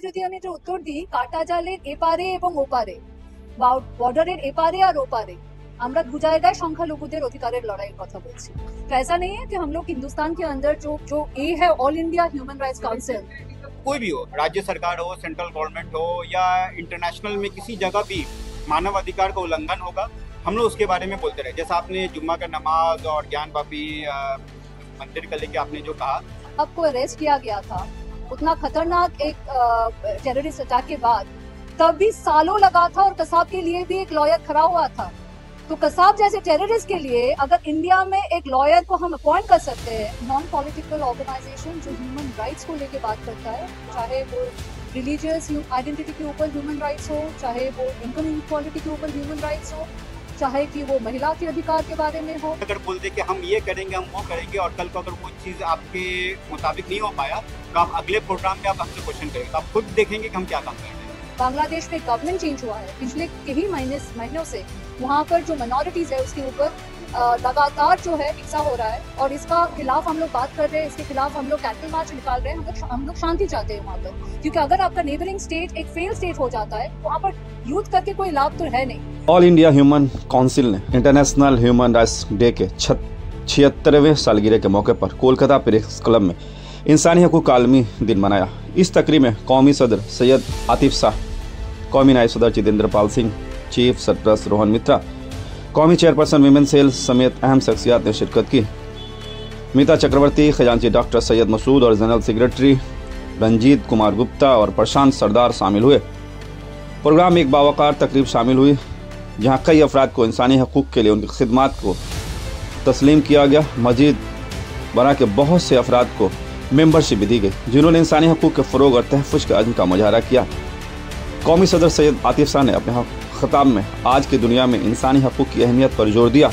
যদি আমি এটা উত্তর দিই, কাটা জালের এপারে এবং ওপারে, বর্ডারের এপারে আর ওপারে আমরা दो জায়গায় সংখ্যালঘুদের অধিকারের লড়াইয়ের কথা বলছি। तो ऐसा नहीं है कि हम लोग हिंदुस्तान के अंदर जो ए है all India human rights council, कोई भी हो, राज्य सरकार हो, सेंट्रल गवर्नमेंट हो या इंटरनेशनल में किसी जगह भी मानव अधिकार का उल्लंघन होगा, हम लोग उसके बारे में बोलते रहे। जैसा आपने जुम्मा का नमाज और ज्ञान वापी मंदिर का लेके आपने जो कहा, आपको अरेस्ट किया गया था उतना खतरनाक एक टेररिस्ट अटैक के बाद, तब भी सालों लगा था और कसाब के लिए भी एक लॉयर खड़ा हुआ था। तो कसाब जैसे टेररिस्ट के लिए अगर इंडिया में एक लॉयर को हम अपॉइंट कर सकते हैं, नॉन पॉलिटिकल ऑर्गेनाइजेशन जो ह्यूमन राइट्स को लेके बात करता है, चाहे वो रिलीजियस आइडेंटिटी के ऊपर ह्यूमन राइट्स हो, चाहे वो इनकम इनक्वालिटी के ऊपर ह्यूमन राइट्स हो, चाहे कि वो महिला के अधिकार के बारे में हो। अगर बोल दे कि हम ये करेंगे, हम वो करेंगे, और कल को अगर वो चीज़ आपके मुताबिक नहीं हो पाया तो आप अगले प्रोग्राम में आप हमसे क्वेश्चन करेंगे, तो आप खुद देखेंगे कि हम क्या काम कर रहे हैं। बांग्लादेश में गवर्नमेंट चेंज हुआ है पिछले कई महीनों से, वहाँ पर जो माइनॉरिटीज है उसके ऊपर लगातार जो है हिंसा हो रहा है, और इसका खिलाफ हम लोग बात कर रहे हैं, इसके खिलाफ हम लोग कैंडल मार्च निकाल रहे हैं। हम लोग शांति चाहते हैं वहाँ पर, क्योंकि अगर आपका नेबरिंग स्टेट एक फेल स्टेट हो जाता है, वहाँ पर यूथ करके कोई लाभ तो है नहीं। ऑल इंडिया ह्यूमन काउंसिल ने इंटरनेशनल ह्यूमन राइट्स डे के 76वें सालगिरह के मौके पर कोलकाता प्रेस क्लब में इंसानी हकूक़ का आलमी दिन मनाया। इस तकरीब में कौमी सदर सैयद आतिफ शाह, कौमी नायब सदर जितेंद्र पाल सिंह, चीफ सरपरस्त रोहन मित्रा, कौमी चेयरपर्सन विमेन सेल समेत अहम शख्सियात ने शिरकत की। मीता चक्रवर्ती, खजांची डॉक्टर सैयद मसूद और जनरल सेक्रेटरी रंजीत कुमार गुप्ता और प्रशांत सरदार शामिल हुए। प्रोग्राम में एक बावकार तकरीब शामिल हुई जहां कई अफराद को इंसानी हकूक़ के लिए उनकी खिदमात को तस्लीम किया गया। मजीद बना के बहुत से अफराद को मेंबरशिप भी दी गई जिन्होंने इंसानी हकूक़ के फ़रोग़ और तहफ़्फ़ुज़ के अज़्म का मुजाहरा किया। कौमी सदर सैयद आतिफ शाह ने अपने खिताब में आज की दुनिया में इंसानी हकूक़ की अहमियत पर जोर दिया।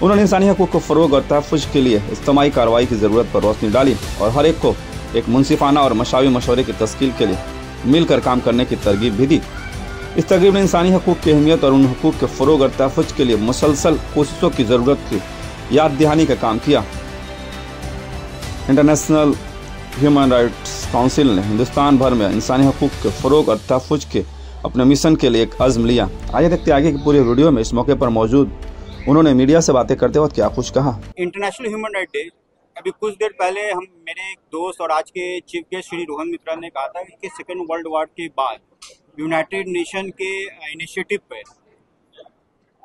उन्होंने इंसानी हकूक़ को फ़रोग़ और तहफ़्फ़ुज़ के लिए इज्तिमाई कार्रवाई की ज़रूरत पर रोशनी डाली और हर एक को एक मुनसिफ़ाना और मशावी मशवरे की तश्कील के लिए मिलकर काम करने की तरगीब भी दी। इस तकरीब ने इंसानी हकूक़ की अहमियत और उन हकूक़ के फ़रोग़ और तहफ़्फ़ुज़ के लिए मुसलसल कोशिशों की ज़रूरत की याद दहानी का काम किया। इंटरनेशनल ह्यूमन राइट्स काउंसिल ने हिंदुस्तान भर में इंसानी हकूक़ के फ़रोग़ और तहफ़्फ़ुज़ के अपने मिशन के लिए एक अज़्म लिया। आइए देखते आगे की पूरी वीडियो में। इस मौके पर मौजूद उन्होंने मीडिया से बातें करते वक्त क्या कुछ कहा। इंटरनेशनल ह्यूमन राइट डे, अभी कुछ देर पहले हम मेरे एक दोस्त और आज के चीफ गेस्ट श्री रोहन मित्रा ने कहा था कि सेकेंड वर्ल्ड वॉर के बाद यूनाइटेड नेशन के इनिशिएटिव पे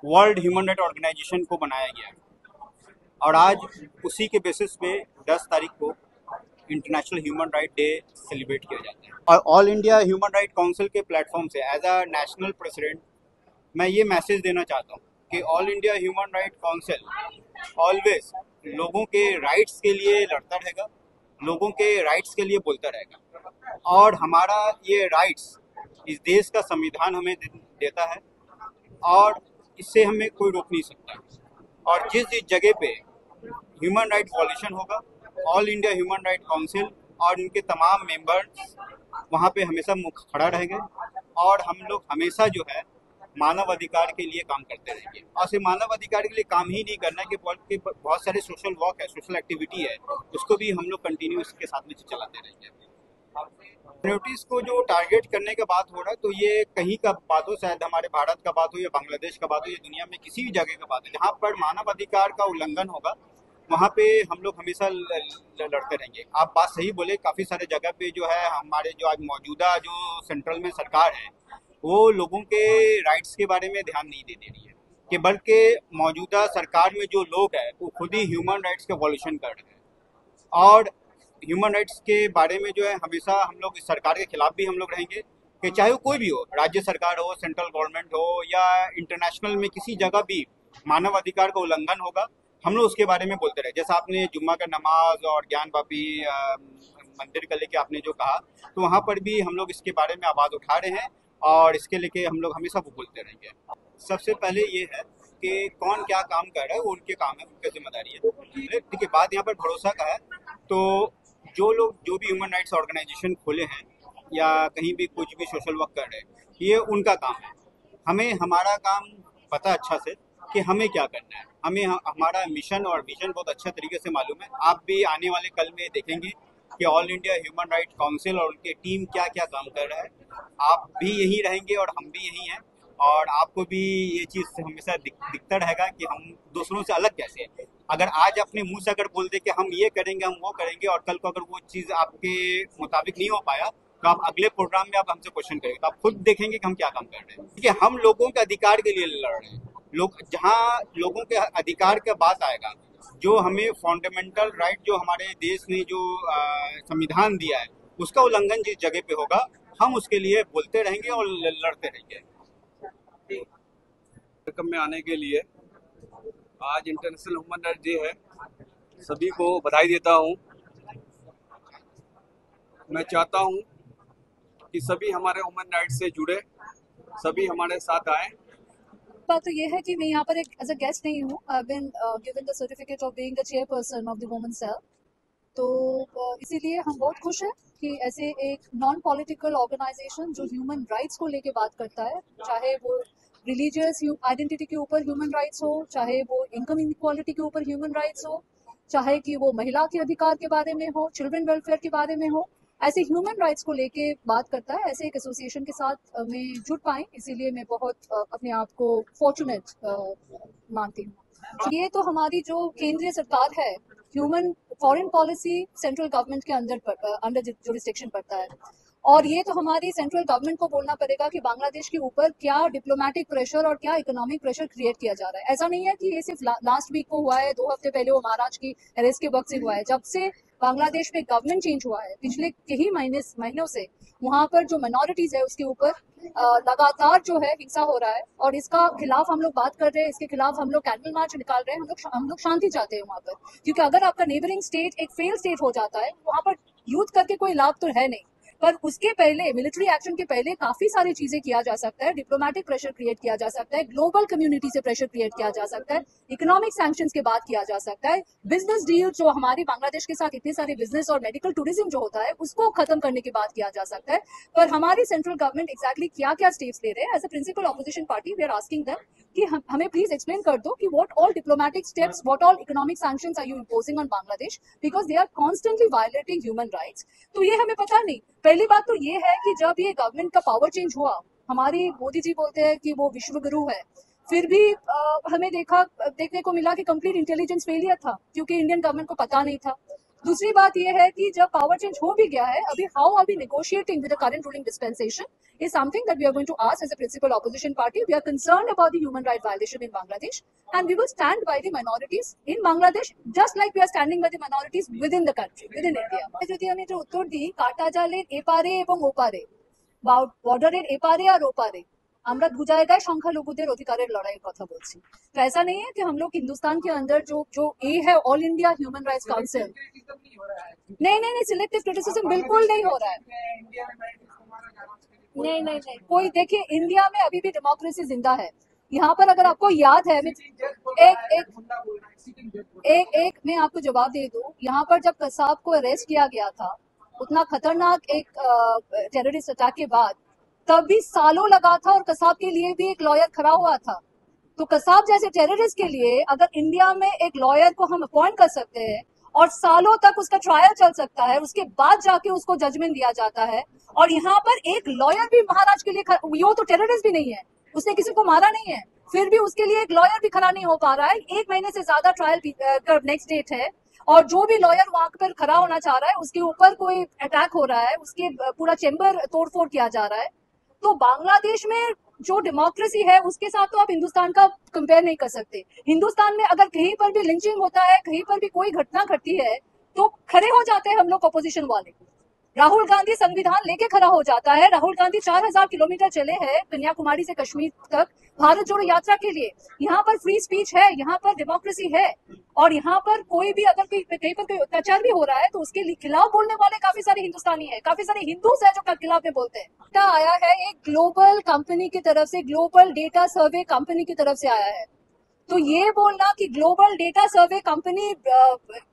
वर्ल्ड ह्यूमन राइट ऑर्गेनाइजेशन को बनाया गया, और आज उसी के बेसिस पे 10 तारीख को international human right day celebrate किया जाता है। और all India human right council के प्लेटफॉर्म से एज अ नेशनल प्रेसिडेंट मैं ये मैसेज देना चाहता हूँ कि all India human right council always लोगों के राइट्स के लिए लड़ता रहेगा, लोगों के राइट्स के लिए बोलता रहेगा, और हमारा ये राइट्स इस देश का संविधान हमें देता है और इससे हमें कोई रोक नहीं सकता। और जिस जगह पे ह्यूमन राइट वॉल्यूशन होगा, all India human right council और इनके तमाम मेंबर्स वहाँ पे हमेशा मुख खड़ा रहेंगे, और हम लोग हमेशा जो है मानव अधिकार के लिए काम करते रहेंगे। और सिर्फ मानव अधिकार के लिए काम ही नहीं करना है कि बहुत सारे सोशल वर्क है, सोशल एक्टिविटी है, उसको भी हम लोग कंटिन्यू इसके साथ में चलाते रहेंगे। माइनॉरिटीज़ को जो टारगेट करने का बात हो रहा है, तो ये कहीं का बात हो, शायद हमारे भारत का बात हो या बांग्लादेश का बात हो या दुनिया में किसी भी जगह का बात हो, जहाँ पर मानव अधिकार का उल्लंघन होगा वहाँ पे हम लोग हमेशा लड़ते रहेंगे। आप बात सही बोले, काफ़ी सारे जगह पे जो है हमारे जो आज मौजूदा जो सेंट्रल में सरकार है वो लोगों के राइट्स के बारे में ध्यान नहीं दे रही है, कि बल्कि मौजूदा सरकार में जो लोग हैं वो खुद ही ह्यूमन राइट्स के वॉल्यूशन कर रहे हैं, और ह्यूमन राइट्स के बारे में जो है हमेशा हम लोग इस सरकार के खिलाफ भी हम लोग रहेंगे, कि चाहे वो कोई भी हो, राज्य सरकार हो, सेंट्रल गवर्नमेंट हो या इंटरनेशनल में किसी जगह भी मानव अधिकार का उल्लंघन होगा, हम लोग उसके बारे में बोलते रहे। जैसा आपने जुम्मा का नमाज और ज्ञान वापी मंदिर का लेके आपने जो कहा, तो वहाँ पर भी हम लोग इसके बारे में आवाज़ उठा रहे हैं और इसके लेके हम लोग हमेशा वो बोलते रहेंगे। सबसे पहले ये है कि कौन क्या काम कर रहा है वो उनके काम है, उनकी जिम्मेदारी है। ठीक है, बात यहाँ पर भरोसा का है, तो जो लोग जो भी ह्यूमन राइट्स ऑर्गेनाइजेशन खोले हैं या कहीं भी कुछ भी सोशल वर्क कर रहे हैं, ये उनका काम है। हमें हमारा काम पता अच्छा से कि हमें क्या करना है, हमें हमारा मिशन और विजन बहुत अच्छा तरीके से मालूम है। आप भी आने वाले कल में देखेंगे कि all India human right council और उनकी टीम क्या क्या काम कर रहा है। आप भी यही रहेंगे और हम भी यही हैं, और आपको भी ये चीज़ हमेशा दिखता रहेगा कि हम दूसरों से अलग कैसे हैं। अगर आज अपने मुंह से अगर बोल दे कि हम ये करेंगे, हम वो करेंगे, और कल को अगर वो चीज़ आपके मुताबिक नहीं हो पाया, तो आप अगले प्रोग्राम में आप हमसे क्वेश्चन करेंगे, तो आप खुद देखेंगे कि हम क्या काम कर रहे हैं। देखिए, हम लोगों के अधिकार के लिए लड़ रहे हैं। जहाँ लोगों के अधिकार की बात आएगा, जो हमें फंडामेंटल राइट जो हमारे देश ने जो संविधान दिया है, उसका उल्लंघन जिस जगह पे होगा, हम उसके लिए बोलते रहेंगे और लड़ते रहेंगे। में आने के लिए आज इंटरनेशनल ह्यूमन राइट डे है। सभी को बधाई देता हूँ। मैं चाहता हूँ कि सभी हमारे ह्यूमन राइट से जुड़े, सभी हमारे साथ आए। बात तो ये है कि मैं यहाँ पर एक एज अ गेस्ट नहीं हूँ। I been given the certificate of being the chairperson of the women cell. तो इसीलिए हम बहुत खुश हैं कि ऐसे एक नॉन पॉलिटिकल ऑर्गेनाइजेशन जो ह्यूमन राइट्स को लेके बात करता है, चाहे वो रिलीजियस आइडेंटिटी के ऊपर ह्यूमन राइट्स हो, चाहे वो इनकम इनक्वालिटी के ऊपर ह्यूमन राइट्स हो, चाहे कि वो महिला के अधिकार के बारे में हो, चिल्ड्रन वेलफेयर के बारे में हो, ऐसे ह्यूमन राइट्स को लेके बात करता है। ऐसे एक एसोसिएशन के साथ मैं जुड़ पाई, इसीलिए मैं बहुत अपने आप को फॉर्चुनेट मानती हूँ। ये तो हमारी जो केंद्रीय सरकार है, human foreign policy central government के अंडर जुरिस्डिक्शन पड़ता है, और ये तो हमारी सेंट्रल गवर्नमेंट को बोलना पड़ेगा कि बांग्लादेश के ऊपर क्या डिप्लोमेटिक प्रेशर और क्या इकोनॉमिक प्रेशर क्रिएट किया जा रहा है। ऐसा नहीं है कि ये सिर्फ लास्ट वीक को हुआ है, 2 हफ्ते पहले वो महाराज की अरेस्ट के वक्त से हुआ है। जब से बांग्लादेश में गवर्नमेंट चेंज हुआ है, पिछले कई महीनों से वहां पर जो माइनॉरिटीज है उसके ऊपर लगातार जो है हिंसा हो रहा है, और इसका खिलाफ हम लोग बात कर रहे हैं। इसके खिलाफ हम लोग कैंडल मार्च निकाल रहे हैं। हम लोग शांति चाहते हैं वहां पर, क्योंकि अगर आपका नेबरिंग स्टेट एक फेल स्टेट हो जाता है, वहां पर यूथ करके कोई लाभ तो है नहीं, पर उसके पहले मिलिट्री एक्शन के पहले काफी सारी चीजें किया जा सकता है। डिप्लोमेटिक प्रेशर क्रिएट किया जा सकता है, ग्लोबल कम्युनिटी से प्रेशर क्रिएट किया जा सकता है, इकोनॉमिक सैंक्शंस के बाद किया जा सकता है, बिजनेस डील जो हमारी बांग्लादेश के साथ इतने सारे बिजनेस और मेडिकल टूरिज्म जो होता है उसको खत्म करने के बाद किया जा सकता है। पर हमारी सेंट्रल गवर्नमेंट एक्जैक्टली क्या क्या स्टेप्स ले रहे हैं। As a principal opposition party we are asking them कि हमें प्लीज एक्सप्लेन कर दो कि what all diplomatic steps, what all economic sanctions are you imposing on Bangladesh, because they are constantly violating human rights. तो ये हमें पता नहीं। पहली बात तो ये है कि जब ये गवर्नमेंट का पावर चेंज हुआ, हमारी मोदी जी बोलते हैं कि वो विश्व गुरु है, फिर भी हमें देखने को मिला कि कंप्लीट इंटेलिजेंस फेलियर था, क्योंकि इंडियन गवर्नमेंट को पता नहीं था। दूसरी बात यह है कि जब पावर चेंज हो भी गया है, अभी how are we negotiating with the current ruling dispensation is something that we are going to ask as a principal opposition party. We are concerned about the human rights violation in Bangladesh, and we will stand by the minorities in Bangladesh just like we are standing by the minorities within the country, within India. যদি আমি যে উত্তর দিই, কাটা জালের এপারে এবং ওপারে, বর্ডারের এপারে আর ওপারে আমরা দু জায়গায় সংখ্যালঘুদের অধিকারের লড়াইয়ের কথা বলছি। तो ऐसा नहीं है कि हम लोग हिंदुस्तान के अंदर जो ए है all India human rights council, नहीं सिलेक्टिव क्रिटिसिज्म बिल्कुल नहीं हो रहा है। नहीं कोई, देखिए इंडिया में अभी भी डेमोक्रेसी जिंदा है। यहाँ पर अगर आपको याद है, एक मैं आपको जवाब दे दूं, यहाँ पर जब कसाब को अरेस्ट किया गया था, उतना खतरनाक एक टेररिस्ट अटैक के बाद, तब भी सालों लगा था और कसाब के लिए भी एक लॉयर खड़ा हुआ था। तो कसाब जैसे टेररिस्ट के लिए अगर इंडिया में एक लॉयर को हम अपॉइंट कर सकते हैं और सालों तक उसका ट्रायल चल सकता है, उसके बाद जाके उसको जजमेंट दिया जाता है, और यहाँ पर एक लॉयर भी महाराज के लिए वो तो टेररिस्ट भी नहीं है, उसने किसी को मारा नहीं है, फिर भी उसके लिए एक लॉयर भी खड़ा नहीं हो पा रहा है। 1 महीने से ज्यादा ट्रायल का नेक्स्ट डेट है, और जो भी लॉयर वहां पर खड़ा होना चाह रहा है उसके ऊपर कोई अटैक हो रहा है, उसके पूरा चेंबर तोड़फोड़ किया जा रहा है। तो बांग्लादेश में जो डेमोक्रेसी है उसके साथ तो आप हिंदुस्तान का कंपेयर नहीं कर सकते। हिंदुस्तान में अगर कहीं पर भी लिंचिंग होता है, कहीं पर भी कोई घटना घटती है, तो खड़े हो जाते हैं हम लोग अपोजिशन वाले। राहुल गांधी संविधान लेके खड़ा हो जाता है। राहुल गांधी 4000 किलोमीटर चले हैं कन्याकुमारी से कश्मीर तक भारत जोड़ो यात्रा के लिए। यहाँ पर फ्री स्पीच है, यहाँ पर डेमोक्रेसी है, और यहाँ पर कोई भी अगर कहीं पर कोई अत्याचार भी हो रहा है तो उसके खिलाफ बोलने वाले काफी सारे हिंदुस्तानी है, काफी सारे हिंदूज है जो खिलाफ में बोलते हैं। आया है एक ग्लोबल कंपनी की तरफ से, ग्लोबल डेटा सर्वे कंपनी की तरफ से आया है। तो ये बोलना कि global data survey company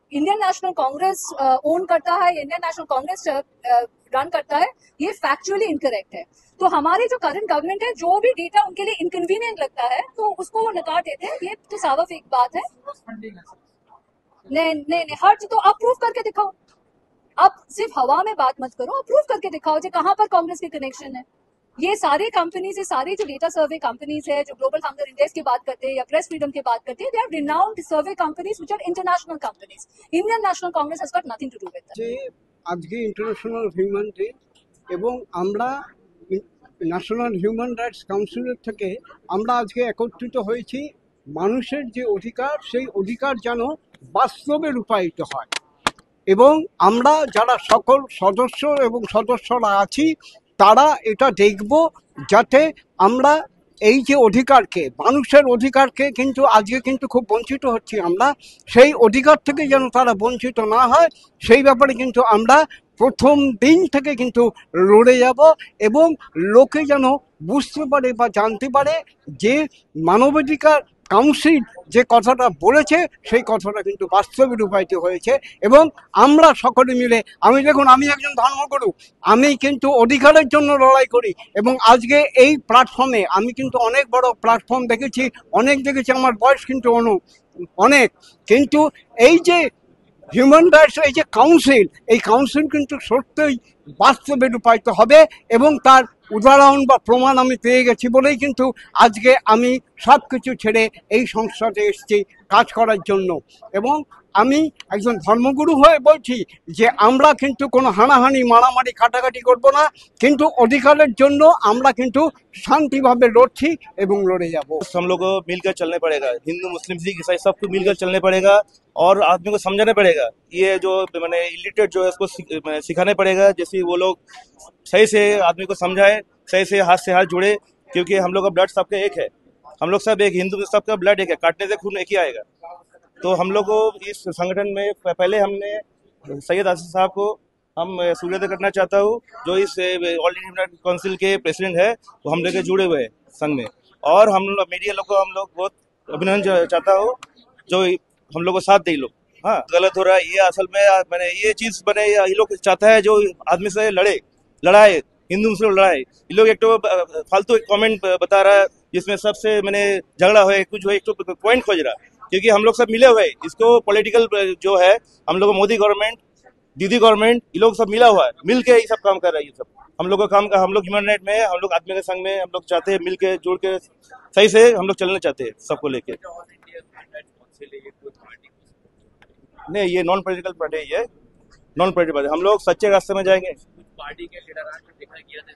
Indian national Congress own करता है, इंडियन नेशनल कांग्रेस रन करता है, ये फैक्चुअली इनकरेक्ट है। तो हमारी जो करंट गवर्नमेंट है, जो भी डेटा उनके लिए इनकन्वीनियंट लगता है तो उसको वो नकार देते हैं। ये तो साफ एक बात है। नहीं हर्ज तो आप प्रूफ करके दिखाओ। आप सिर्फ हवा में बात मत करो, आप प्रूव करके दिखाओ जो कहाँ पर कांग्रेस के कनेक्शन है। ये सारे कंपनीज, ये सारे जो डेटा सर्वे कंपनीज है, जो ग्लोबल फाउंडर इंडेक्स की बात करते हैं या प्रेस फ्रीडम की बात करते हैं, they are renowned survey companies which are international companies. Indian national Congress has got nothing to do with that. যে আজকে ইন্টারন্যাশনাল হিউম্যান ডে এবং আমরা ন্যাশনাল হিউম্যান রাইটস কাউন্সিলের থেকে আমরা আজকে একত্রিত হয়েছি মানুষের যে অধিকার সেই অধিকার যেন বাস্তবে রূপায়িত হয় এবং আমরা যারা সকল সদস্য এবং সদস্যরা আছি তারা এটা দেখব যাতে আমরা এই যে অধিকারকে, মানুষের অধিকারকে কিন্তু আজকে কিন্তু খুব বঞ্চিত হচ্ছি আমরা, সেই অধিকার থেকে যেন তারা বঞ্চিত না হয় সেই ব্যাপারে কিন্তু আমরা প্রথম দিন থেকে কিন্তু লড়ে যাব এবং লোকে যেন বুঝতে পারে বা জানতে পারে যে মানবাধিকার কাউন্সিল যে কথাটা বলেছে সেই কথাটা কিন্তু বাস্তবে রূপায়িত হয়েছে এবং আমরা সকলে মিলে, আমি একজন ধর্মগুরু, আমি কিন্তু অধিকারের জন্য লড়াই করি এবং আজকে এই প্ল্যাটফর্মে আমি কিন্তু অনেক বড় প্ল্যাটফর্ম দেখেছি, আমার বয়স কিন্তু অনেক, কিন্তু এই যে হিউম্যান রাইটস এই যে কাউন্সিল, এই কাউন্সিল কিন্তু সত্যই বাস্তবে রূপায়িত হবে এবং তার উদাহরণ বা প্রমাণ আমি পেয়ে গেছি বলেই কিন্তু আজকে আমি সব কিছু ছেড়ে এই সংস্থাতে এসেছি কাজ করার জন্য। এবং আমি একজন ধর্মগুরু হয়ে বলছি যে আমরা কিন্তু কোনো হানাহানি মারামারি কাটাকাটি করব না, কিন্তু অধিকারের জন্য আমরা কিন্তু শান্তিভাবে লড়ছি এবং লড়ে যাব। हम लोग को मिलकर चलने पड़ेगा, हिंदू मुस्लिम सिख ईसाई सबको मिलकर चलने पड़ेगा और आदमी को समझाना पड़ेगा। ये जो मैंने इलिटरेट जो है उसको सिखाने पड़ेगा, जैसे वो लोग सही से आदमी को समझाए, सही से हाथ जुड़े, क्योंकि हम लोग का ब्लड सबका एक है, हम लोग सब एक, हिंदू सबका ब्लड एक है, काटने से खून एक ही आएगा। तो हम लोग को इस संगठन में पहले हमने सैयद आसिफ साहब को हम सूर्योदय करना चाहता हूँ, जो इस ऑल इंडिया काउंसिल के प्रेसिडेंट है, वो हम लोग के जुड़े हुए हैं संघ में, और हम मीडिया लोग को हम लोग बहुत अभिनंदन चाहता हूँ जो हम लोग को साथ दे लोग। हाँ, गलत हो रहा है ये, असल में मैंने ये चीज बने, ये लोग चाहता है जो आदमी से लड़ाए हिंदू मुस्लिम लड़ाए, ये लोग एक तो फालतू कमेंट बता रहा है जिसमें सबसे मैंने झगड़ा हुआ है, कुछ हुआ, एक तो पॉइंट खोज रहा, क्योंकि हम लोग सब मिले हुए हैं, इसको पॉलिटिकल जो है हम लोग मोदी गवर्नमेंट, दीदी गवर्नमेंट, ये लोग सब मिला हुआ है, मिल के ये सब काम कर रहा है। ये सब हम लोग का काम का, हम लोग ह्यूमन राइट में, हम लोग आदमी के संघ में हम लोग चाहते हैं मिल के जुड़ के सही से हम लोग चलना चाहते हैं सबको लेके। नहीं, ये नॉन पॉलिटिकल पार्टी है, नॉन पॉलिटिकल पार्टी, हम लोग सच्चे रास्ते में जाएंगे। पार्टी के लीडर देखा गया था